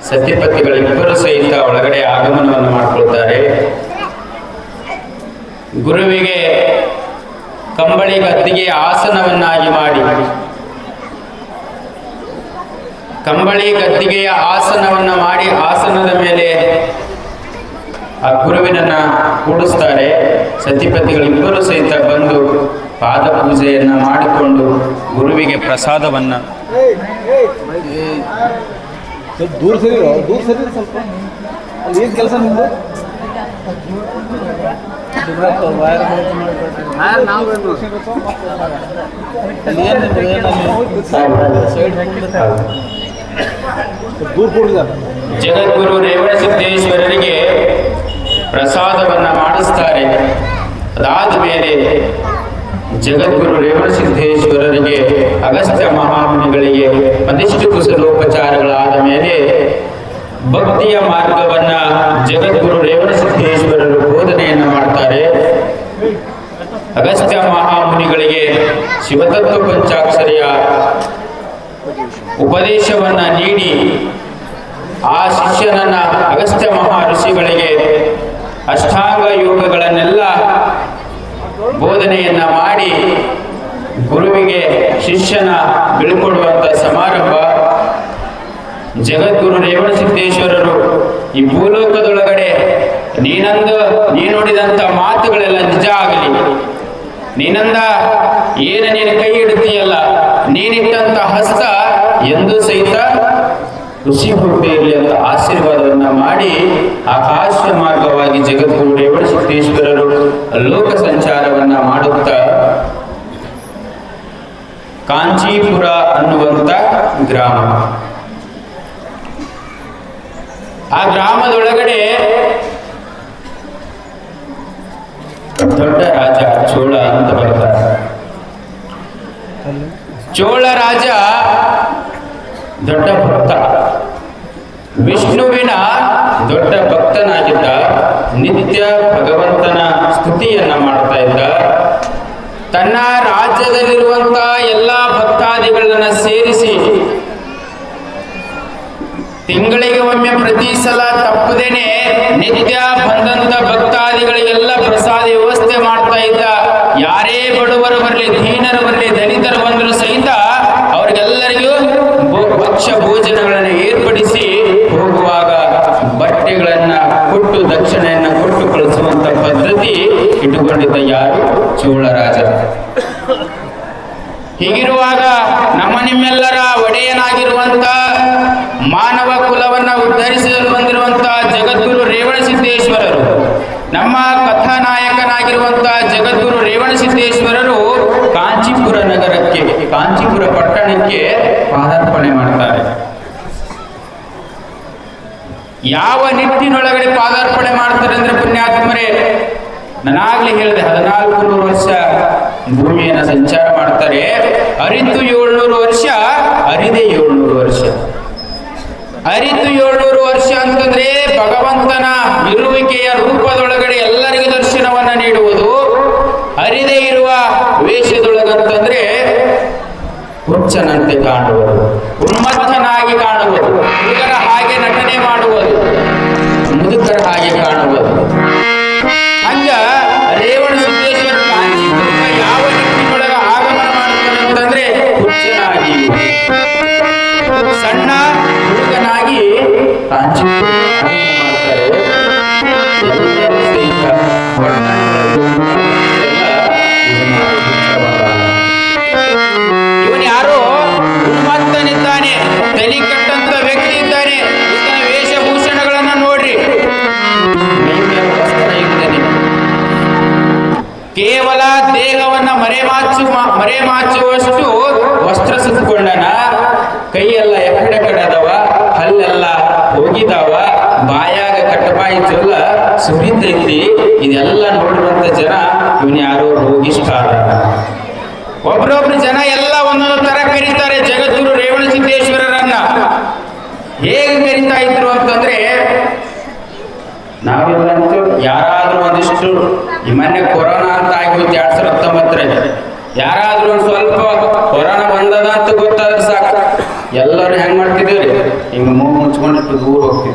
ಸತಿಪತಿಗಳಿಬ್ಬರು ಸಹಿತ ಒಳಗಡೆ ಆಗಮನವನ್ನು ಮಾಡಿಕೊಳ್ತಾರೆ. ಗುರುವಿಗೆ ಕಂಬಳಿ ಗದ್ದಿಗೆ ಆಸನವನ್ನಾಗಿ ಮಾಡಿ, ಕಂಬಳಿ ಗದ್ದಿಗೆಯ ಆಸನವನ್ನ ಮಾಡಿ ಆಸನದ ಮೇಲೆ ಆ ಗುರುವಿನನ್ನ ಕೂಡಿಸ್ತಾರೆ. ಸತಿಪತಿಗಳಿಬ್ಬರು ಸಹಿತ ಬಂದು ಪಾದ ಪೂಜೆಯನ್ನ ಮಾಡಿಕೊಂಡು ಗುರುವಿಗೆ ಪ್ರಸಾದವನ್ನ ದೂರ ಸರಿ ಸ್ವಲ್ಪ ಅಲ್ಲಿ ಏನು ಕೆಲಸ ನಿಮ್ಮದು? ಜಗದ್ಗುರು ರೇವಣಸಿದ್ದೇಶ್ವರರಿಗೆ ಪ್ರಸಾದವನ್ನ ಮಾಡಿಸ್ತಾರೆ. ಅದಾದ ಮೇಲೆ ಜಗದ್ಗುರು ರೇವಣಸಿದ್ದೇಶ್ವರರಿಗೆ ಅಗಸ್ತ್ಯ ಮಹಾಮುನಿಗಳಿಗೆ ಒಂದಿಷ್ಟು ಕುಶಲೋಪಚಾರಗಳಾದ ಮೇಲೆ ಭಕ್ತಿಯ ಮಾರ್ಗವನ್ನ ಜಗದ್ಗುರು ರೇವಣಸಿದ್ದೇಶ್ವರರು ಬೋಧನೆಯನ್ನು ಮಾಡ್ತಾರೆ. ಅಗಸ್ತ್ಯ ಮಹಾಮುನಿಗಳಿಗೆ ಶಿವತತ್ವ ಪಂಚಾಕ್ಷರಿಯ ಉಪದೇಶವನ್ನ ನೀಡಿ ಆ ಶಿಷ್ಯನನ್ನ ಅಗಸ್ತ್ಯ ಮಹರ್ಷಿಗಳಿಗೆ ಅಷ್ಟಾಂಗ ಯೋಗಗಳನ್ನೆಲ್ಲ ಬೋಧನೆಯನ್ನ ಮಾಡಿ ಗುರುವಿಗೆ ಶಿಷ್ಯನ ಬೀಳ್ಕೊಡುವಂತ ಸಮಾರಂಭ. ಜಗದ್ಗುರು ರೇವಣಸಿದ್ದೇಶ್ವರರು ಈ ಭೂಲೋಕದೊಳಗಡೆ ನೀನು ನುಡಿದಂತ ಮಾತುಗಳೆಲ್ಲ ನಿಜ ಆಗಲಿ, ನೀನಂದ ನೀನು ಕೈ ಇಡ್ತೀಯಲ್ಲ, ನೀನಿಟ್ಟಂತ ಹಸ್ತ ಎಂದು ಸಹಿತ ಖುಷಿ ಹುಟ್ಟಿ ಇರಲಿ ಅಂತ ಆಶೀರ್ವಾದವನ್ನ ಮಾಡಿ ಆಕಾಶ ಮಾರ್ಗವಾಗಿ ಜಗದ್ಗುರು ರೇವಣಸಿದ್ದೇಶ್ವರರು ಲೋಕ ಸಂಚಾರವನ್ನ ಮಾಡುತ್ತಾ ಕಾಂಚೀಪುರ ಅನ್ನುವಂತ ಗ್ರಾಮ, ಆ ಗ್ರಾಮದೊಳಗಡೆ ದೊಡ್ಡ ರಾಜ ಚೋಳ ಅಂತ ಬರ್ತಾರೆ. ಚೋಳ ರಾಜ ದೊಡ್ಡ ಭಕ್ತ, ವಿಷ್ಣುವಿನ ದೊಡ್ಡ ಭಕ್ತನಾಗಿದ್ದ. ನಿತ್ಯ ಭಗವಂತನ ಸ್ತುತಿಯನ್ನ ಮಾಡ್ತಾ ಇದ್ದ. ತನ್ನ ರಾಜ್ಯದಲ್ಲಿರುವಂತ ಎಲ್ಲಾ ಭಕ್ತಾದಿಗಳನ್ನ ಸೇರಿಸಿ ತಿಂಗಳಿಗೆ ಒಮ್ಮೆ ಪ್ರತಿ ಸಲ ತಪ್ಪದೇನೆ ನಿತ್ಯ ಬಂದಂತ ಭಕ್ತಾದಿಗಳಿಗೆಲ್ಲ ಪ್ರಸಾದ ವ್ಯವಸ್ಥೆ ಮಾಡ್ತಾ ಇದ್ದ. ಯಾರೇ ಬಡವರು ಬರಲಿ, ದೀನರು ಬರಲಿ, ದಲಿತರು ಬಂದರೂ ಸಹಿತ ಅವ್ರಿಗೆಲ್ಲರಿಗೂ ಭಕ್ಷ್ಯ ಭೋಜನಗಳನ್ನು ಏರ್ಪಡಿಸಿ ಹೋಗುವಾಗ ಬಟ್ಟೆಗಳನ್ನ ಕೊಟ್ಟು ದಕ್ಷಿಣೆಯನ್ನ ಕೊಟ್ಟು ಕಳಿಸುವಂತ ಪದ್ಧತಿ ಇಟ್ಟುಕೊಂಡಿದ್ದ ಯಾರು? ಚೋಳ ರಾಜ. ಹೀಗಿರುವಾಗ ನಿಮ್ಮೆಲ್ಲರ ಒಡೆಯನಾಗಿರುವಂತ ಮಾನವ ಕುಲವನ್ನ ಉದ್ಧರಿಸಲು ಬಂದಿರುವಂತ ಜಗದ್ಗುರು ರೇವಣಸಿದ್ದೇಶ್ವರರು, ನಮ್ಮ ಕಥಾನಾಯಕನಾಗಿರುವಂತ ಜಗದ್ಗುರು ರೇವಣಸಿದ್ದೇಶ್ವರರು ಕಾಂಚೀಪುರ ನಗರಕ್ಕೆ, ಕಾಂಚೀಪುರ ಪಟ್ಟಣಕ್ಕೆ ಪಾದಾರ್ಪಣೆ ಮಾಡ್ತಾರೆ. ಯಾವ ನಿಟ್ಟಿನೊಳಗಡೆ ಪಾದಾರ್ಪಣೆ ಮಾಡ್ತಾರೆ ಅಂದ್ರೆ ಪುಣ್ಯಾತ್ಮರೇ, ನಾನಾಗ್ಲೇ ಹೇಳಿದೆ 1400 ವರ್ಷ ಭೂಮಿಯನ್ನ ಸಂಚಾರ ಮಾಡ್ತಾರೆ. ಅರಿತು 700 ವರ್ಷ, ಅರಿದೆ 700 ವರ್ಷ. ಅರಿತು 700 ವರ್ಷ ಅಂತಂದ್ರೆ ಭಗವಂತನ ಇರುವಿಕೆಯ ರೂಪದೊಳಗಡೆ ಎಲ್ಲರಿಗೂ ದರ್ಶನವನ್ನ ನೀಡುವುದು. ಅರಿದೇ ಇರುವ ವೇಷದೊಳಗಂತಂದ್ರೆ ಹುಚ್ಚನಂತೆ ಕಾಣುವುದು, ಉನ್ಮತ್ತನಾಗಿ ಕಾಣುವುದು, ಹುಡುಗರ ಹಾಗೆ ನಟನೆ ಮಾಡುವುದು, ಮುದುಕರ ಹಾಗೆ ಕಾಣುವುದು. ಹಂಗ ರೇವಣಸಿದ್ದೇಶ್ವರ ಕಾಂಚೀಪುರ ಯಾವ ನಿಟ್ಟಿನೊಳಗ ಆಗಮನ ಮಾಡ್ತಾರೆ ಅಂತಂದ್ರೆ ಹುಚ್ಚನಾಗಿ, ಸಣ್ಣ ಹುಡುಗನಾಗಿ ಕಾಂಚೀಪುರ ಮಾಡ್ತಾರೆ. ಇವನು ಯಾರೋ ಉನ್ಮತ್ತನಿದ್ದಾನೆ, ತಲೆ ಕಟ್ಟಂತ ವ್ಯಕ್ತಿ ಇದ್ದಾನೆ. ಈತನ ವೇಷಭೂಷಣಗಳನ್ನ ನೋಡ್ರಿ, ಕೇವಲ ದೇಹವನ್ನ ಮರೆಮಾಚುವಷ್ಟು ವಸ್ತ್ರ ಸುತ್ತಕೊಂಡನ. ಕೈಯೆಲ್ಲ ಎಕಡೆ ಕಡದವ, ಹಲ್ಲೆಲ್ಲ ಹೋಗಿದಾವ, ಬಾಯಾಗ ಕಟ್ಟಬಾಯಿ ಚೊಲ್ಲ ಸುರಿತೈತಿ. ಇದೆಲ್ಲ ನೋಡಿರುವಂತ ಜನ ಇವನ್ ಯಾರೋ ರೋಗಿಷ್ಠ. ಒಬ್ರೊಬ್ರು ಜನ ಎಲ್ಲ ಒಂದೊಂದು ತರ ಕರೀತಾರೆ ಜಗದ್ಗುರು ರೇವಣಸಿದ್ದೇಶ್ವರರನ್ನ. ಹೇಗೆ ಕರೀತಾ ಇದ್ರು ಅಂತಂದ್ರೆ, ನಾವೆಲ್ಲಂತೂ ಯಾರಾದ್ರೂ ಒಂದಿಷ್ಟು ಈ ಮೊನ್ನೆ ಕೊರೋನಾ ಅಂತ ಆಗಿತ್ತು 2019ರಲ್ಲಿ, ಯಾರಾದ್ರೂ ಒಂದು ಸ್ವಲ್ಪ ಕೊರೋನಾ ಬಂದದ ಅಂತ ಗೊತ್ತಾದ್ರೆ ಸಾಕು ಎಲ್ಲರೂ ಹೆಂಗ್ ಮಾಡ್ತಿದ್ದೀರಿ, ಹಿಂಗೆ ಮೂಗು ಮುಚ್ಕೊಂಡಿಟ್ಟು ದೂರ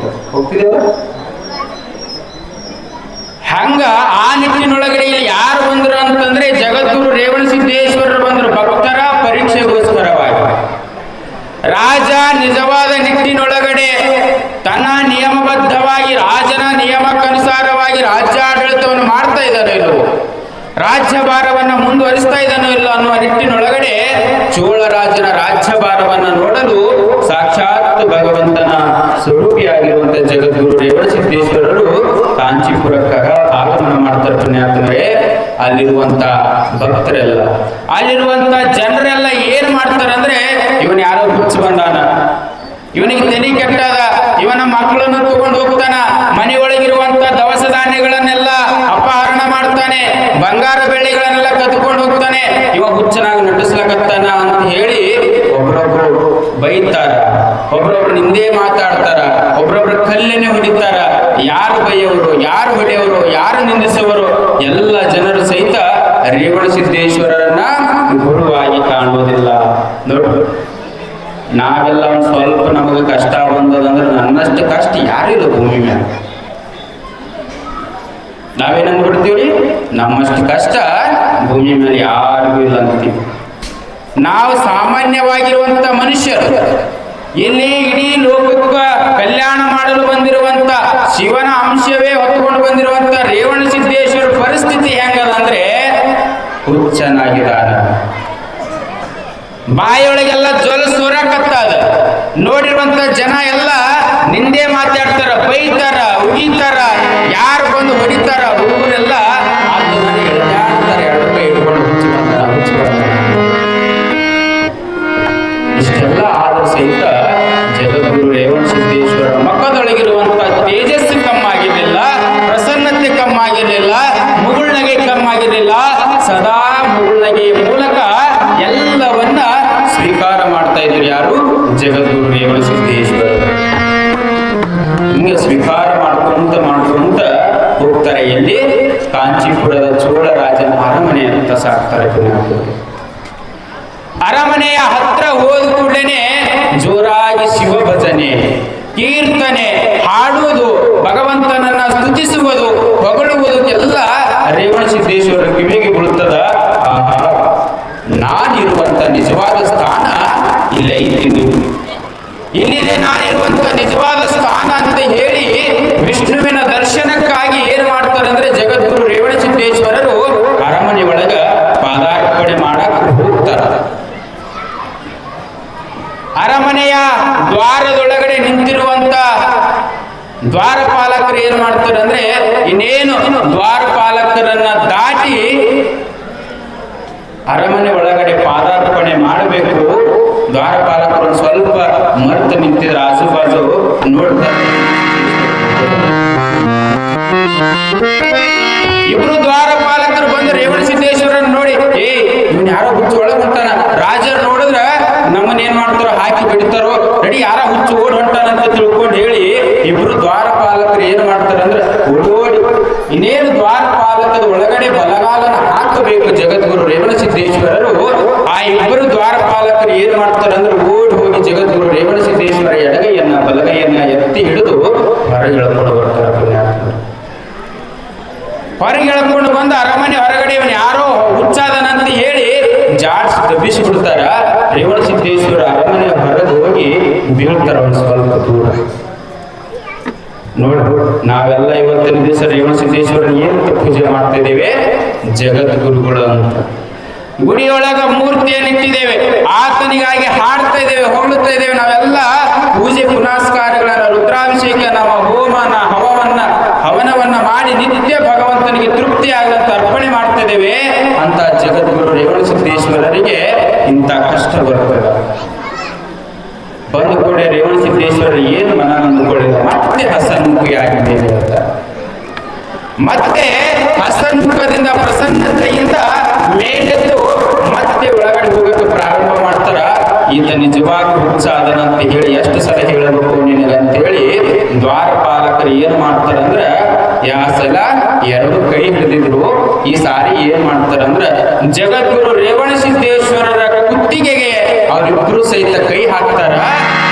ಹೋಗ್ತಿದ್ದೇವ. ಹಂಗ ಆ ನಿಟ್ಟಿನೊಳಗಡೆ ಇಲ್ಲಿ ಯಾರು ಬಂದ್ರು ಅಂತಂದ್ರೆ ಜಗದ್ಗುರು ರೇವಣಸಿದ್ದೇಶ್ವರರು ಬಂದರು ಭಕ್ತರ ಪರೀಕ್ಷೆಗೋಸ್ಕರವಾಗಿ. ರಾಜ ನಿಜವಾದ ನಿಟ್ಟಿನೊಳಗಡೆ ತನ್ನ ನಿಯಮಬದ್ಧವಾಗಿ ರಾಜನ ನಿಯಮಕ್ಕನುಸಾರವಾಗಿ ರಾಜ್ಯಾಡಳಿತವನ್ನು ಮಾಡ್ತಾ ಇದ್ದಾನೋ ಇಲ್ಲವೋ, ರಾಜ್ಯಭಾರವನ್ನು ಮುಂದುವರಿಸ್ತಾ ಇದ್ದಾನೋ ಇಲ್ಲ ಅನ್ನುವ ನಿಟ್ಟಿನೊಳಗಡೆ ಚೋಳರಾಜನ ರಾಜ್ಯಭಾರವನ್ನು ನೋಡಲು ಸಾಕ್ಷಾತ್ ಭಗವಂತನ ಸ್ವರೂಪಿಯಾಗಿರುವಂತಹ ಜಗದ್ಗುರು ರೇವಣಸಿದ್ದೇಶ್ವರರು ಕಾಂಚೀಪುರಕ್ಕೆ ಆಗಮನ ಮಾಡ್ತಾರೆ. ಪುಣ್ಯಾತ್ಮರೇ, ಅಲ್ಲಿರುವಂತ ಭಕ್ತರೆಲ್ಲ, ಅಲ್ಲಿರುವಂತ ಜನರೆಲ್ಲ ಏನ್ ಮಾಡ್ತಾರೆ ಅಂದ್ರೆ, ಇವನ್ ಯಾರೋ ಹುಚ್ಚು ಬಂದಾನ, ಇವನಿಗೆ ತಲೆ ಕೆಟ್ಟದ, ಇವನ ಮಕ್ಕಳನ್ನು ತಗೊಂಡು ಹೋಗ್ತಾನ, ಮನೆಯೊಳಗಿರುವಂತ ದವಸ ಧಾನ್ಯಗಳನ್ನೆಲ್ಲ ಅಪಹರಣ ಮಾಡ್ತಾನೆ, ಬಂಗಾರ ಬೆಳ್ಳಿಗಳನ್ನೆಲ್ಲ ಕದ್ಕೊಂಡು ಹೋಗ್ತಾನೆ, ಇವ ಹುಚ್ಚನಾಗಿ ನಟಿಸ್ಲಕತ್ತಾನ ಅಂತ ಹೇಳಿ ಒಬ್ರೊಬ್ರು ಬೈತಾರ, ಒಬ್ರೊಬ್ರು ನಿಂದೇ ಮಾತಾಡ್ತಾರ, ಒಬ್ರೊಬ್ರು ಕಲ್ಲೇನೆ ಹೊಡಿತಾರ. ಯಾರು ಬೈಯವರು, ಯಾರು ಹೊಡೆಯವರು, ಯಾರು ನಿಂದಿಸುವರು, ಎಲ್ಲ ಜನರು ಸಹಿತ ರೇವಣಸಿದ್ದೇಶ್ವರರನ್ನ ಗುರುವಾಗಿ ಕಾಣುವುದಿಲ್ಲ. ನೋಡು, ನಾವೆಲ್ಲ ಒಂದು ಸ್ವಲ್ಪ ನಮಗೆ ಕಷ್ಟ ಬಂದದಂದ್ರೆ ನನ್ನಷ್ಟು ಕಷ್ಟ ಯಾರಿಲ್ಲ ಭೂಮಿ ಮೇಲೆ. ನಾವೇನಂದ್ಬಿಡ್ತೀವ್ರಿ, ನಮ್ಮಷ್ಟು ಕಷ್ಟ ಭೂಮಿ ಮೇಲೆ ಯಾರಿಗೂ ಇಲ್ಲ ಅಂತೀವಿ. ನಾವು ಸಾಮಾನ್ಯವಾಗಿರುವಂತ ಮನುಷ್ಯರು, ಇಲ್ಲಿ ಇಡೀ ಲೋಕಕ್ಕ ಕಲ್ಯಾಣ ಮಾಡಲು ಬಂದಿರುವಂತ ಶಿವನ ಅಂಶವೇ ಹೊತ್ತುಕೊಂಡು ಬಂದಿರುವಂತ ರೇವಣಸಿದ್ದೇಶ್ವರ ಪರಿಸ್ಥಿತಿ ಹೆಂಗದಂದ್ರೆ ಹುಚ್ಚನಾಗಿದ್ದಾನ. ಬಾಯಿಯೊಳಗೆಲ್ಲ ಜೊಲ ಸೂರಕತ್ತದ. ನೋಡಿರುವಂತ ಜನ ಎಲ್ಲ ನಿಂದೆ ಮಾತಾಡ್ತಾರ, ಬೈತಾರ, ಉಗಿತಾರ, ಯಾರು ಬಂದು ಹೊಡಿತಾರ, ಊರೆಲ್ಲ ಅದು ಮನೆ ಎಳ್ದಾಡ್ತಾರೆ, ಎಡಕ್ಕೆ ಇಟ್ಕೊಂಡು ಹುಚ್ಚು ಬಂದಾರ, ಹುಚ್ಚು ಬಂದಾರ. ಇಷ್ಟೆಲ್ಲ ಆದರೂ ಸಹಿತ ಜಗದ್ಗುರು ರೇವಣಸಿದ್ದೇಶ್ವರ ಮಕ್ಕದೊಳಗಿರುವಂತ ತೇಜಸ್ಸು ಕಮ್ಮಾಗಿರಲಿಲ್ಲ, ಪ್ರಸನ್ನತೆ ಕಮ್ಮಾಗಿರಲಿಲ್ಲ, ಮುಗುಳ್ನಗೆ ಕಮ್ಮಾಗಿರಲಿಲ್ಲ. ಸದಾ ಮುಗುಳ್ನಗೆಯ ಮೂಲಕ ಎಲ್ಲವನ್ನ ಸ್ವೀಕಾರ ಮಾಡ್ತಾ ಇದ್ರು ಯಾರು? ಜಗದ್ಗುರು ರೇವಣಸಿದ್ದೇಶ್ವರರು. ಹಿಂಗೆ ಸ್ವೀಕಾರ ಮಾಡ್ಕೊಂತ ಹೋಗ್ತಾರೆ. ಎಲ್ಲಿ? ಕಾಂಚೀಪುರದ ಚೋಳರಾಜನ ಅರಮನೆ ಅಂತ ಸಾಕ್ತಾರೆ. ಅರಮನೆಯ ಹತ್ರ ಹೋದ ಕೂಡಲೇ ಜೋರಾಗಿ ಶಿವ ಭಜನೆ, ಕೀರ್ತನೆ ಹಾಡುವುದು, ಭಗವಂತನನ್ನ ಸ್ತುತಿಸುವುದು, ಹೊಗಳುವುದು ಎಲ್ಲ ರೇವಣಸಿದ್ದೇಶ್ವರ ಕಿವಿಗೆ ಬೀಳುತ್ತದ. ನಾನಿರುವಂತ ನಿಜವಾದ ಸ್ಥಾನ ಇಲ್ಲೇ ಇದ್ದೀನಿ, ಇಲ್ಲಿದೆ ನಾನಿರುವಂತ ನಿಜವಾದ ಸ್ಥಾನ ಅಂತ ಹೇಳಿ ವಿಷ್ಣುವಿನ ದರ್ಶನಕ್ಕಾಗಿ ಏನ್ ಮಾಡ್ತಾರೆ ಅಂದ್ರೆ ಜಗದ್ಗುರು ರೇವಣಸಿದ್ದೇಶ್ವರರು ಅರಮನೆ ಒಳಗ ಪಾದಾರ್ಪಣೆ ಮಾಡಕ್ ಹೋಗ್ತಾರ. ಅರಮನೆಯ ದ್ವಾರದೊಳಗಡೆ ನಿಂತಿರುವಂತ ದ್ವಾರಪಾಲಕರು ಏನ್ ಮಾಡ್ತಾರೆ ಅಂದ್ರೆ, ಇನ್ನೇನು ದ್ವಾರಪಾಲಕರನ್ನ ದಾಟಿ ಅರಮನೆ ಒಳಗಡೆ ಪಾದಾರ್ಪಣೆ ಮಾಡಬೇಕು. ದ್ವಾರಪಾಲಕರು ಸ್ವಲ್ಪ ಮರೆತು ನಿಂತಿದ್ರೆ ಆಜುಬಾಜು ನೋಡ್ತಾರೆ. ಇಬ್ರು ದ್ವಾರಪಾಲಕರು ಬಂದು ರೇವಣಸಿದ್ದೇಶ್ವರನ್ನ ನೋಡಿ, ಇವನ್ ಯಾರೋ ಹುಚ್ಚು ಒಳಗೆ ಹೊಂಟಾನ, ರಾಜರು ನೋಡಿದ್ರ ನಮ್ಮನ್ನೇನ್ ಮಾಡ್ತಾರೋ ಹಾಕಿ ಬಿಡ್ತಾರೋ, ರೆಡಿ ಯಾರ ಹುಚ್ಚು ಓಡ್ ಹೊಂಟಾನಂತ ತಿಳ್ಕೊಂಡು ಹೇಳಿ ಇಬ್ರು ದ್ವಾರಪಾಲಕರು ಏನ್ ಮಾಡ್ತಾರಂದ್ರೆ ಓಡೋಡಿ ಇನ್ನೇನು ದ್ವಾರಪಾಲಕದ ಒಳಗಡೆ ಬಲಗಾಲನ ಹಾಕಬೇಕು ಜಗದ್ಗುರು ರೇವಣಸಿದ್ದೇಶ್ವರರು. ಆ ಇಬ್ಬರು ದ್ವಾರಪಾಲಕರು ಏನ್ ಮಾಡ್ತಾರಂದ್ರೆ ಓಡಿ ಹೋಗಿ ಜಗದ್ಗುರು ರೇವಣಸಿದ್ದೇಶ್ವರ ಎಡಗೈಯನ್ನ ಬಲಗೈಯನ್ನ ಎತ್ತಿ ಹಿಡಿದು ಹೊರಗೆ ಎಳ್ಕೊಂಡು ಬರ್ತಾರೆ. ಹೊರಗೆ ಎಳ್ಕೊಂಡು ಬಂದು ಅರಮನೆ ಹೊರಗಡೆ ಇವನು ಯಾರೋ ಹುಚ್ಚಾದನಂತ ಹೇಳಿ ಜಾಡ್ಸ್ ದಬ್ಬಿಸಿ ಬಿಡ್ತಾರ. ರೇವಣಸಿದ್ದೇಶ್ವರ ಅರಮನೆ ಹೊರಗೆ ಹೋಗಿ ಬೀಳ್ತಾರ ಒಂದು ಸ್ವಲ್ಪ ದೂರ. ನೋಡ, ನಾವೆಲ್ಲ ಇವತ್ತಿನ ದಿವಸ ರೇವಣಸಿದ್ದೇಶ್ವರ ಏನಂತ ಪೂಜೆ ಮಾಡ್ತಾ ಇದ್ದೇವೆ? ಜಗದ್ಗುರುಗಳು ಅಂತ. ಗುಡಿಯೊಳಗ ಮೂರ್ತಿಯನ್ನು ಇಟ್ಟಿದ್ದೇವೆ, ಆತನಿಗಾಗಿ ಹಾಡ್ತಾ ಇದ್ದೇವೆ, ಹೊಗಳುತ್ತಾ ಇದ್ದೇವೆ. ನಾವೆಲ್ಲ ಪೂಜೆ ಪುನಸ್ಕಾರಗಳನ್ನ, ರುದ್ರಾಭಿಷೇಕ, ನಮ್ಮ ಹೋಮನ ಹವನವನ್ನ ಮಾಡಿ ನಿತ್ಯ ಭಗವಂತನಿಗೆ ತೃಪ್ತಿ ಆಗಂತ ಅರ್ಪಣೆ ಮಾಡ್ತಾ ಇದ್ದೇವೆ. ಅಂತ ಜಗದ್ಗುರು ರೇವಣಸಿದ್ದೇಶ್ವರರಿಗೆ ಇಂಥ ಕಷ್ಟ ಬರ್ತದೆ. ಬಂದು ಕೂಡ ರೇವಣಸಿದ್ದೇಶ್ವರ ಏನು ಮನ ಅಂದುಕೊಳ್ಳಿಲ್ಲ, ಮತ್ತೆ ಹಸನ್ಮುಖಿಯಾಗಿ ಮೇಲೆ ಹೇಳ್ತಾರೆ. ಮತ್ತೆ ಹಸನ್ಮುಖದಿಂದ ಪ್ರಸನ್ನತೆಯಿಂದ ಮೇಲೆದ್ದು ಮತ್ತೆ ಒಳಗಡೆ ಹೋಗಕ್ಕೆ ಪ್ರಾರಂಭ ಮಾಡ್ತಾರ. ಈತ ನಿಜವಾಗಿ ಹುಚ್ಚಾದನಂತ ಹೇಳಿ ಎಷ್ಟು ಸಲ ಹೇಳಬೇಕು ನಿನಗಂತ ಹೇಳಿ ದ್ವಾರಪಾಲಕರು ಏನ್ ಮಾಡ್ತಾರಂದ್ರ, ಯಾವ ಸಲ ಎರಡು ಕೈ ಹಿಡಿದಿದ್ರು, ಈ ಸಾರಿ ಏನ್ ಮಾಡ್ತಾರಂದ್ರ ಜಗದ್ಗುರು ರೇವಣಸಿದ್ದೇಶ್ವರರ ಕುತ್ತಿಗೆಗೆ ಅವರಿಬ್ರು ಸಹಿತ ಕೈ ಹಾಕ್ತಾರ.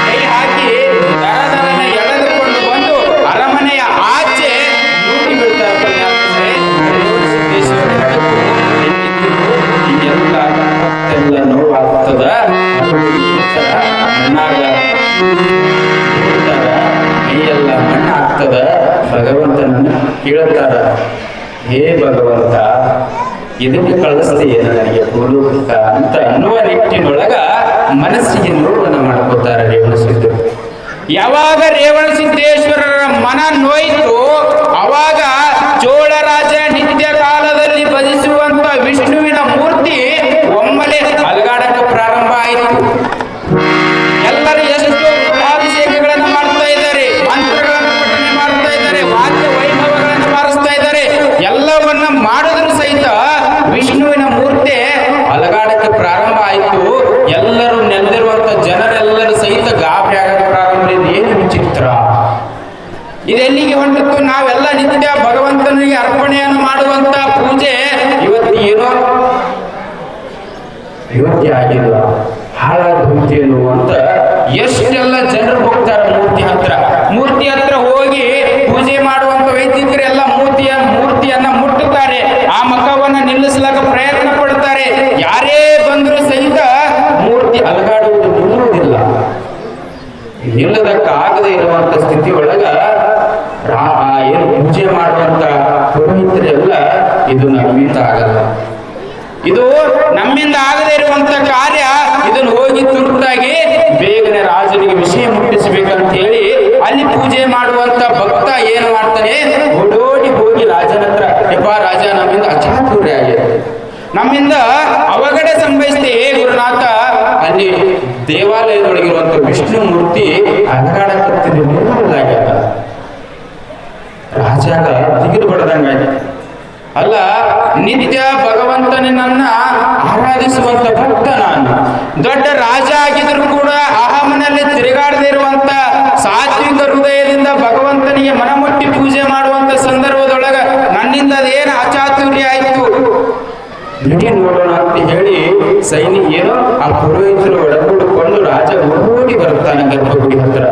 ಕೈ ಹಾಕಿ ಆಗ್ತದ ಭಗವಂತನನ್ನು ಕೇಳ್ತಾರ, ಹೇ ಭಗವಂತ ಇದಕ್ಕೆ ಕಳಿಸ್ತೀಯ ನನಗೆ ಭೂಲೋಕ ಅಂತ ಅನ್ನುವ ನಿಟ್ಟಿನೊಳಗ ಮನಸ್ಸಿಗೆ ನೋವನ್ನು ಮಾಡ್ಕೋತಾರೆ ರೇವಣಸಿದ್ಧರು. ಯಾವಾಗ ರೇವಣಸಿದ್ದೇಶ್ವರರ ಮನ ನೋಯಿತು ಅವಾಗ ಚೋಳ ರಾಜ ನಿತ್ಯ ಕಾಲದಲ್ಲಿ ಭಜಿಸುವಂತ ವಿಷ್ಣುವಿನ ಮೂರ್ತಿ ಒಮ್ಮೆಲೆ ಅಲಗಾಡಕ್ಕೆ ಪ್ರಾರಂಭ ಆಯಿತು. ಎಲ್ಲರೂ ಎಷ್ಟು ಅಭಿಷೇಕಗಳನ್ನು ಮಾಡ್ತಾ ಇದ್ದಾರೆ, ಮಂತ್ರಗಳನ್ನು ಪಠನೆ ಮಾಡ್ತಾ ಇದ್ದಾರೆ, ವಾದ್ಯ ವೈಭವಗಳನ್ನು ಬಾರಿಸ್ತಾ ಇದ್ದಾರೆ. ಎಲ್ಲವನ್ನ ಮಾಡಿದ್ರು ಸಹಿತ ವಿಷ್ಣುವಿನ ಮೂರ್ತಿ ಅಲಗಾಡಕ್ಕೆ ಪ್ರಾರಂಭ ಆಯಿತು. ಎಲ್ಲರೂ ನೆನೆದಿರುವಂತ ಜನರೆಲ್ಲರೂ ಸಹಿತ ಗಾಬರಿ ಆಗಕ್ಕೆ ಪ್ರಾರಂಭ. ಏನು ವಿಚಿತ್ರ, ಇದೆಲ್ಲಿಗೆ ಹೊಂಟಿತ್ತು? ನಾವೆಲ್ಲ ನಿತ್ಯ ಭಗವಂತನಿಗೆ ಅರ್ಪಣೆಯನ್ನು ಮಾಡುವಂತ ಪೂಜೆ ಇವತ್ತು ಏನೋ ಅಯೋಧ್ಯೆ ಆಗಿಲ್ಲ, ಹಾಳಾಗೋಗ್ತೇನು ಅಂತ ಎಷ್ಟೆಲ್ಲ ಜನರು ಹೋಗ್ತಾರೆ ಮೂರ್ತಿ ಹತ್ರ ಹೋಗಿ ಪೂಜೆ ಮಾಡುವಂತ ವೈದಿಕರೆಲ್ಲ ಮೂರ್ತಿಯನ್ನ ಮುಟ್ಟುತ್ತಾರೆ, ಆ ಮಖವನ್ನ ನಿಲ್ಲಿಸ್ಲಾಕ ಪ್ರಯತ್ನ ಪಡ್ತಾರೆ. ಯಾರೇ ಬಂದರೂ ಸಹಿತ ಮೂರ್ತಿ ಅಲಗಾಡುವುದು ನಿಲ್ಲುವುದಿಲ್ಲ. ನಿಲ್ಲದಕ್ಕಾಗದೇ ಇರುವಂತ ಸ್ಥಿತಿ ಒಳಗ ಏನು ಪೂಜೆ ಮಾಡುವಂತ ಪುರೋಹಿತರೆಲ್ಲ ಇದು ನಮ್ಮಿಂದ ಆಗಲ್ಲ, ಇದು ನಮ್ಮಿಂದ ಆಗದೇ ಇರುವಂತ ಕಾರ್ಯ, ಇದನ್ನು ಹೋಗಿ ತುರ್ತಾಗಿ ಬೇಗನೆ ರಾಜನಿಗೆ ವಿಷಯ ಮುಟ್ಟಿಸಬೇಕಂತ ಹೇಳಿ ಅಲ್ಲಿ ಪೂಜೆ ಮಾಡುವಂತ ಭಕ್ತ ಏನು ಮಾಡ್ತಾನೆ, ಓಡೋಡಿ ಹೋಗಿ ರಾಜನ ಹತ್ರ, ಯಪ್ಪ ರಾಜ ನಮ್ಮಿಂದ ಅಚಾತುರ್ಯ ಆಗಿದೆ, ನಮ್ಮಿಂದ ಅವಘಡ ಸಂಭವಿಸಿದೆ, ಹೇ ಗುರುನಾಥ ಅಲ್ಲಿ ದೇವಾಲಯದೊಳಗಿರುವಂತ ವಿಷ್ಣು ಮೂರ್ತಿ ಅಲಗಾಡಕತ್ತಿದೆ, ನಿಲ್ಲಲಾಗ್ಯದ. ರಾಜಾಗ ತಿಗಿದು ಬಡದಂಗಾಯ್ತು. ಅಲ್ಲ, ನಿತ್ಯ ಭಗವಂತನನ್ನ ಆರಾಧಿಸುವಂತ ಭಕ್ತ ನಾನು, ದೊಡ್ಡ ರಾಜ ಆಗಿದ್ರು ಕೂಡ ಅಹಮನಲ್ಲಿ ತಿರುಗಾಡದೇ ಇರುವಂತ ಸಾತ್ವಿಕ ಹೃದಯದಿಂದ ಭಗವಂತನಿಗೆ ಮನಮುಟ್ಟಿ ಪೂಜೆ ಮಾಡುವಂತ ಸಂದರ್ಭದೊಳಗ ನನ್ನಿಂದ ಅದೇನು ಅಚಾತುರ್ಯ ಆಯ್ತು, ಬಿಡಿ ನೋಡೋಣ ಅಂತ ಹೇಳಿ ಏನೋ ಆ ಪುರೋಹಿತರು ಒಡಗೂಡಿಕೊಂಡು ರಾಜ ಓಡಿ ಬರ್ತಾನೆ ಗರ್ಭಗುಡಿ ಹತ್ರ.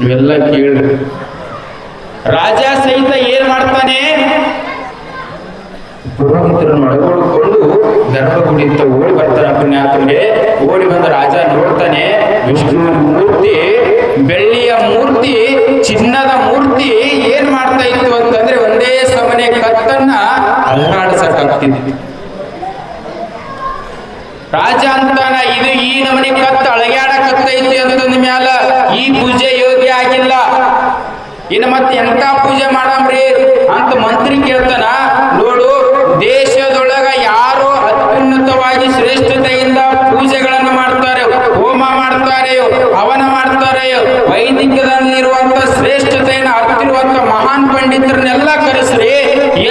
ನೀವೆಲ್ಲ ಕೇಳ್ರಿ, ರಾಜ ಸಹಿತ ಏನ್ ಮಾಡ್ತಾನೆ, ಪುರೋಹಿತರನ್ನು ಒಳಗೂಡಿಕೊಂಡು ಗರ್ಭಗುಡಿ ಅಂತ ಓಡಿ ಬರ್ತಾನೆ. ಪುಣ್ಯಾತ್ಮಗೆ ಓಡಿ ಬಂದ ರಾಜ ನೋಡ್ತಾನೆ, ವಿಷ್ಣುವಿನ ಮೂರ್ತಿ, ಬೆಳ್ಳಿಯ ಮೂರ್ತಿ, ಚಿನ್ನದ ಮೂರ್ತಿ ಏನ್ ಮಾಡ್ತಾ ಇತ್ತು ಅಂತಂದ್ರೆ ಒಂದೇ ಸಮನೆ ಕತ್ತನ್ನ ಅಲಗಾಡಿಸಕ್ಕಾಗ್ತಿದ್ವಿ. ರಾಜ ಅಂತಾನ, ಇದು ಈ ನಮನೆ ಕತ್ತ ಅಳಗ್ಯಾಡಕತ್ತೈತಿ ಅಂತಂದ ಮ್ಯಾಲ ಈ ಪೂಜೆ ಯೋಗ್ಯ ಆಗಿಲ್ಲ, ಇನ್ನು ಮತ್ತೆ ಎಂತ ಪೂಜೆ ಮಾಡಮ್ರಿ ಅಂತ ಮಂತ್ರಿ ಕೇಳ್ತಾನ. ನೋಡು, ದೇಶದೊಳಗ ಯಾರು ಅತ್ಯುನ್ನತವಾಗಿ ಶ್ರೇಷ್ಠತೆಯಿಂದ ಪೂಜೆಗಳನ್ನು ಮಾಡ್ತಾರೆ, ಹೋಮ ಮಾಡ್ತಾರೆ, ಹವನ ಮಾಡ್ತಾರೆ, ವೈದಿಕದಲ್ಲಿರುವಂತ ಶ್ರೇಷ್ಠತೆಯನ್ನು ಅರ್ತಿರುವಂತ ಮಹಾನ್ ಪಂಡಿತರನ್ನೆಲ್ಲ ಕರೆಸ್ರಿ,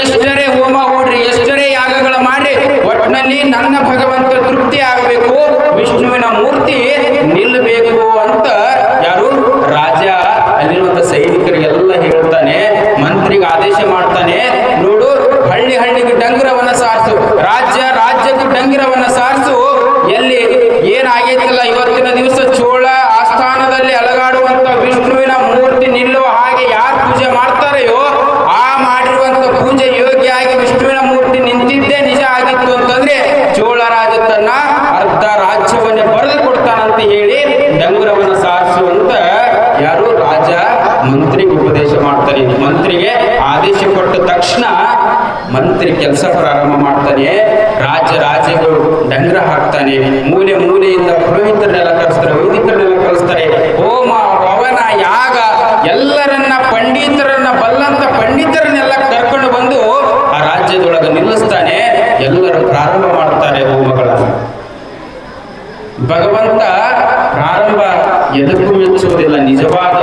ಎಷ್ಟರೇ ಹೋಮ ಹೂಡ್ರಿ, ಎಷ್ಟರೇ ಯಾಗಗಳ ಮಾಡ್ರಿ, ಒಟ್ಟಿನಲ್ಲಿ ನನ್ನ ಭಗವಂತ ತೃಪ್ತಿ ಆಗಬೇಕು, ವಿಷ್ಣುವಿನ ಮೂರ್ತಿ ನಿಲ್ಲಬೇಕು ಅಂತ ಯಾರು ರಾಜ ಅಲ್ಲಿರುವಂತ ಸೈನಿಕರಿಗೆಲ್ಲ ಹೇಳ್ತಾನೆ. ಮಂತ್ರಿಗೆ ಆದೇಶ ಮಾಡ್ತಾನೆ, ನೋಡು, ಹಳ್ಳಿಗೆ ಡಂಗುರವನ್ನ ಸಾರಿಸು, ರಾಜ್ಯಕ್ಕೆ ಡಂಗುರವನ್ನ ಸಾರಿಸು. ಎಲ್ಲಿ ಏನಾಗೈತಿಲ್ಲ ಇವತ್ತಿನ ದಿವಸ ಚೋಳ ಆಸ್ಥಾನದಲ್ಲಿ ಅಲಗಾಡುವಂತ ವಿಷ್ಣುವಿನ ಮೂರ್ತಿ ನಿಲ್ಲುವ ಹಾಗೆ ಯಾರು ಪೂಜೆ ಮಾಡ್ತಾರೆಯೋ ಆ ಮಾಡಿರುವಂತ ಪೂಜೆ ಯೋಗ್ಯ ಆಗಿ ವಿಷ್ಣುವಿನ ಮೂರ್ತಿ ನಿಂತಿದ್ದೇ ನಿಜ ಆಗಿತ್ತು ಅಂತಂದ್ರೆ ಚೋಳ ರಾಜ ತನ್ನ ಅರ್ಧ ರಾಜ್ಯವನ್ನೇ ಬರೆದು ಕೊಡ್ತಾನಂತ ಹೇಳಿ ಡಂಗುರವನ್ನ ಸಾರಿಸುವಂತ ಯಾರು ರಾಜ ಮಂತ್ರಿಗೆ ಉಪದೇಶ ಮಾಡ್ತಾರೆ. ಆದೇಶ ಕೊಟ್ಟ ತಕ್ಷಣ ಮಂತ್ರಿ ಕೆಲಸ ಪ್ರಾರಂಭ ಮಾಡ್ತಾನೆ. ರಾಜಗಳು ಡಂಗ್ರ ಹಾಕ್ತಾನೆ. ಮೂಲೆಯಿಂದ ಪುರೋಹಿತರನ್ನೆಲ್ಲ ಕಳಿಸ್ತಾರೆ, ವೈದಿಕರನ್ನೆಲ್ಲ ಕಳಿಸ್ತಾರೆ. ಹೋಮ ಹವನ ಯಾಗ ಎಲ್ಲರನ್ನ ಪಂಡಿತರನ್ನ ಬಲ್ಲಂತ ಪಂಡಿತರನ್ನೆಲ್ಲ ಕರ್ಕೊಂಡು ಬಂದು ಆ ರಾಜ್ಯದೊಳಗೆ ನಿಲ್ಲಿಸ್ತಾನೆ. ಎಲ್ಲರೂ ಪ್ರಾರಂಭ ಮಾಡ್ತಾರೆ ಹೋಮಗಳನ್ನು. ಭಗವಂತ ಪ್ರಾರಂಭ ಎದಕ್ಕೂ ಮೆಚ್ಚುವುದಿಲ್ಲ. ನಿಜವಾದ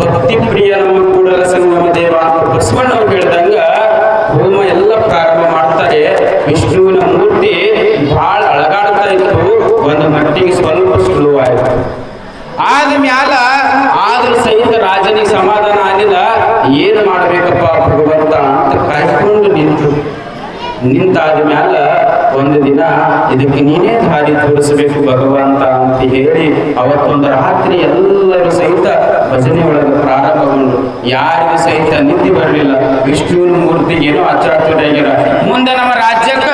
ಭಕ್ತಿ ಪ್ರಿಯ ನಮ್ಮ ಕೂಡಲ ಸಂಗಮ ದೇವ ಅಂತ ಬಸವಣ್ಣವ್ರು ಹೇಳಿದಂಗ ಹೋಮ ಎಲ್ಲ ಪ್ರಾರಂಭ ಮಾಡ್ತಾರೆ. ವಿಷ್ಣುವಿನ ಮೂರ್ತಿ ಬಹಳ ಅಳಗಾಡ್ತಾ ಇತ್ತು. ಒಂದು ಮಟ್ಟಿಗೆ ಸ್ವಲ್ಪ ಸುಳುವಾಯಿತು. ಆದ್ಮ್ಯಾಲ ಆದ್ರೂ ಸಹಿತ ರಾಜನಿಗೆ ಸಮಾಧಾನ ಆಗಿಲ್ಲ. ಏನು ಮಾಡ್ಬೇಕಪ್ಪ ಭಗವಂತ ಅಂತ ಕಾಯ್ಕೊಂಡು ನಿಂತಾದ ಮ್ಯಾಲ ಒಂದು ದಿನ ಇದಕ್ಕೆ ನೀನೇ ದಾರಿ ತೋರಿಸಬೇಕು ಭಗವಂತ ಅಂತ ಹೇಳಿ ಅವತ್ತೊಂದು ರಾತ್ರಿ ಎಲ್ಲರೂ ಸಹಿತ ಭಜನೆ ಒಳಗೆ ಪ್ರಾರಂಭಗೊಂಡು ಯಾರಿಗೂ ಸಹಿತ ನಿದ್ದೆ ಬರಲಿಲ್ಲ. ವಿಷ್ಣುವಿನ ಮೂರ್ತಿಗೆ ಏನೋ ಅಚಾತುರ್ಯಾಗಿರ ಮುಂದೆ ನಮ್ಮ ರಾಜ್ಯಕ್ಕ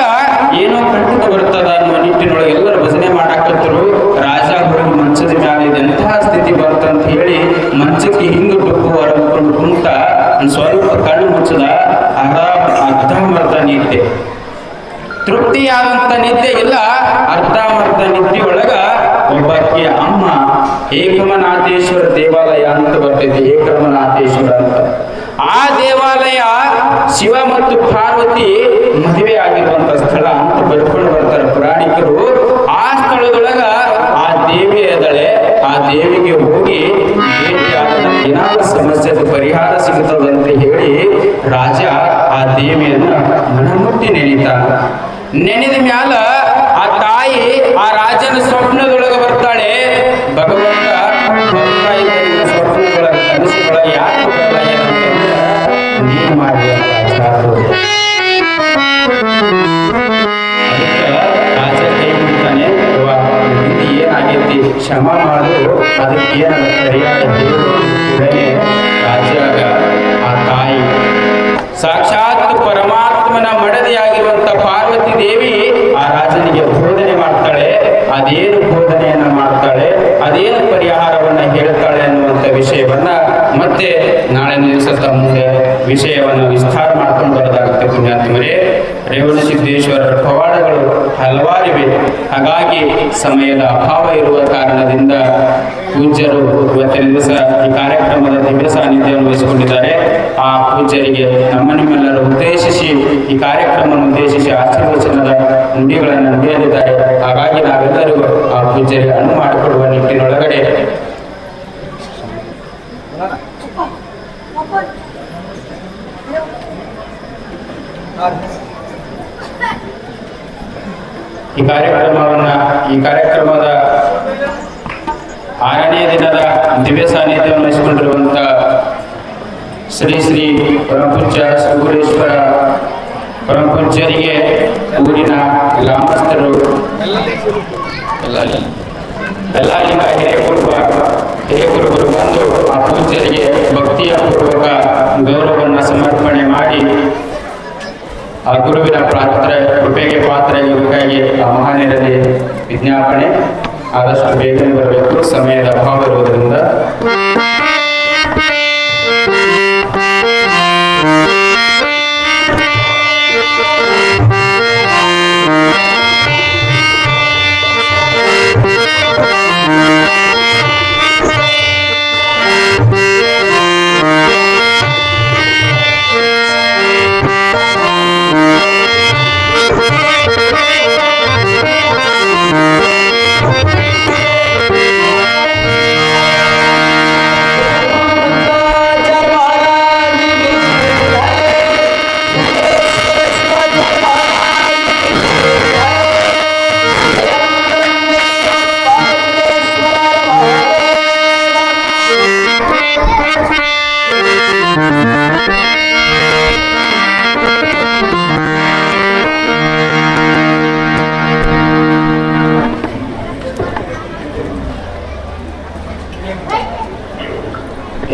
ಏನೋ ಕಂಟಕ ಬರ್ತದ ಅನ್ನುವ ನಿಟ್ಟಿನೊಳಗೆ ಎಲ್ಲರೂ ಭಜನೆ ಮಾಡಾಕತ್ತರು. ರಾಜ ಹೋಗಿ ಮಂಚದ ಮ್ಯಾಲ ಇದೆಂತಹ ಸ್ಥಿತಿ ಬರ್ತಂತ ಹೇಳಿ ಮಂಚಕ್ಕೆ ಹಿಂಗೆ ಟುಪ್ಪು ಹೊರಕೊಂಡು ಕುಂತ ಸ್ವಲ್ಪ ಕಣ್ಣು ಮುಚ್ಚದ ಅರ್ಧಂಬರ್ಧ ನಿದ್ದೆ. ತೃಪ್ತಿಯಾದಂತ ನಿದ್ದೆ ಇಲ್ಲ, ಅರ್ಧಂಬರ್ಧ ನಿದ್ದೆ ಒಳಗ ಒಬ್ಬಕ್ಕೆ ಅಮ್ಮ ಏಕಮನಾಥೇಶ್ವರ ದೇವಾಲಯ ಅಂತ ಬರ್ತೈತಿ, ಏಕಮನಾಥೇಶ್ವರ ಅಂತ. ಆ ದೇವಾಲಯ ಶಿವ ಮತ್ತು ಪಾರ್ವತಿ ಮದುವೆ ಆಗಿರುವಂತ ಸ್ಥಳ ಅಂತ ಬರ್ಕೊಂಡು ಬರ್ತಾರೆ ಪುರಾಣಿಕರು. ಆ ಸ್ಥಳದೊಳಗ ಆ ದೇವಿ ಎದಳೆ, ಆ ದೇವಿಗೆ ಹೋಗಿ ಏನಾದ್ರೂ ಸಮಸ್ಯೆದ ಪರಿಹಾರ ಸಿಗುತ್ತದಂತ ಹೇಳಿ ರಾಜ ಆ ದೇವಿಯನ್ನ ಮನಮುಟ್ಟಿ ನೆನೀತಾನ. ನೆನೆದ ಮ್ಯಾಲ ಆ ತಾಯಿ ಆ ರಾಜನ ಸ್ವಪ್ನದೊಳಗೆ ಬರ್ತಾಳೆ. ಭಗವಂತ ಸ್ವಪ್ನದೊಳಗೆ ಕನಸುಗಳೊಳಗೆ ಯಾಕೆ ಬರಲ್ಲ ಏನಂತಂದ್ರೆ ನೀನು ಮಾಡಿದ ರಾಜ ಕೈ ಮುಟ್ತಾನೆ, ಹಿಂದಿ ಏನಾಗೈತಿ ಕ್ಷಮ ಮಾಡು, ಅದಕ್ಕೆ ಏನ ಪರಿಹಾರ ಕೂಡಲೇ ರಾಜಾಗ ಆ ತಾಯಿ ಸಾಕ್ಷಾತ್ ಪರಮಾತ್ಮನ ಮಡದಿಯಾಗಿರುವಂತ ಪಾರ್ವತಿ ದೇವಿ ಆ ರಾಜನಿಗೆ ಬೋಧನೆ ಮಾಡ್ತಾಳೆ. ಅದೇನು ಬೋಧನೆಯನ್ನ ಮಾಡ್ತಾಳೆ, ಅದೇನು ಪರಿಹಾರವನ್ನ ಹೇಳ್ತಾಳೆ ಅನ್ನುವಂಥ ವಿಷಯವನ್ನ ಮತ್ತೆ ನಾಳೆ ದಿವಸದ ಮುಂದೆ ವಿಷಯವನ್ನು ವಿಸ್ತಾರ ಮಾಡ್ಕೊಂಡು ಬರೋದಾಗುತ್ತೆ. ಪುಣ್ಯಾತ್ಮರೇ, ರೇವಣಸಿದ್ದೇಶ್ವರರ ಪವಾಡಗಳು ಹಲವಾರಿವೆ. ಹಾಗಾಗಿ ಸಮಯದ ಅಭಾವ ಇರುವ ಕಾರಣದಿಂದ ಪೂಜ್ಯರು ಇವತ್ತಿನ ದಿವಸ ಈ ಕಾರ್ಯಕ್ರಮದ ದಿವ್ಯ ಸಾನ್ನಿಧ್ಯವನ್ನು ವಹಿಸಿಕೊಂಡಿದ್ದಾರೆ. ಆ ಪೂಜ್ಯರಿಗೆ ನಿಮ್ಮೆಲ್ಲರೂ ಉದ್ದೇಶಿಸಿ ಈ ಕಾರ್ಯಕ್ರಮವನ್ನು ಉದ್ದೇಶಿಸಿ ಆಶೀರ್ವಚನದ ನುಡಿಗಳನ್ನು ನುಡಿಯಲಿದ್ದಾರೆ. ಹಾಗಾಗಿ ನಾವೆಲ್ಲರೂ ಆ ಪೂಜ್ಯರಿಗೆ ಅನ್ನು ಮಾಡಿಕೊಡುವ ನಿಟ್ಟಿನೊಳಗಡೆ ಈ ಕಾರ್ಯಕ್ರಮದ 6ನೇ ದಿನದ ದಿವ್ಯ ಸಾನ್ನಿಧ್ಯವನ್ನು ವಹಿಸಿಕೊಂಡಿರುವಂತ ಶ್ರೀ ಶ್ರೀ ಪರಮಪೂಜ್ಯ ಸುಗುರೇಶ್ವರ ಪರಮಪೂಜ್ಯರಿಗೆ ಊರಿನ ಗ್ರಾಮಸ್ಥರು ಎಲ್ಲಾಲಿಂಗ ಹಿರೇಗುರುಗಳು ಬಂದು ಆ ಪೂಜ್ಯರಿಗೆ ಭಕ್ತಿಯ ಪೂರ್ವಕ ಗೌರವವನ್ನು ಸಮರ್ಪಣೆ ಮಾಡಿ ಆ ಗುರುವಿನ ಕೃಪೆಗೆ ಪಾತ್ರರಾಗಿ ಆ ಮಹಾನೀಯರಲ್ಲಿ ವಿಜ್ಞಾಪನೆ ಆದಷ್ಟು ಬೇಗನೆ ಬರಬೇಕು, ಸಮಯದ ಅಭಾವ ಇರುವುದರಿಂದ.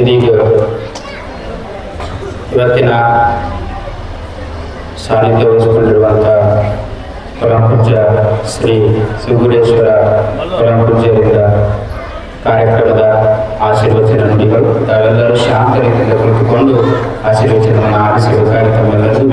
ಇದೀಗ ಇವತ್ತಿನ ಸಾನ್ನಿಧ್ಯ ವಹಿಸಿಕೊಂಡಿರುವಂತಹ ಪರಮಪೂಜ್ಯ ಶ್ರೀ ಸುಗುರೇಶ್ವರ ಪರಮಪೂಜ್ಯರಿಂದ ಕಾರ್ಯಕ್ರಮದ ಆಶೀರ್ವಚನ ನುಡಿಗಳು. ತಾವೆಲ್ಲರೂ ಶಾಂತ ರೀತಿಯಿಂದ ಕುಳಿತುಕೊಂಡು ಆಶೀರ್ವಚನವನ್ನು ಆರಿಸಬೇಕಾಗಿ ತಮ್ಮೆಲ್ಲರೂ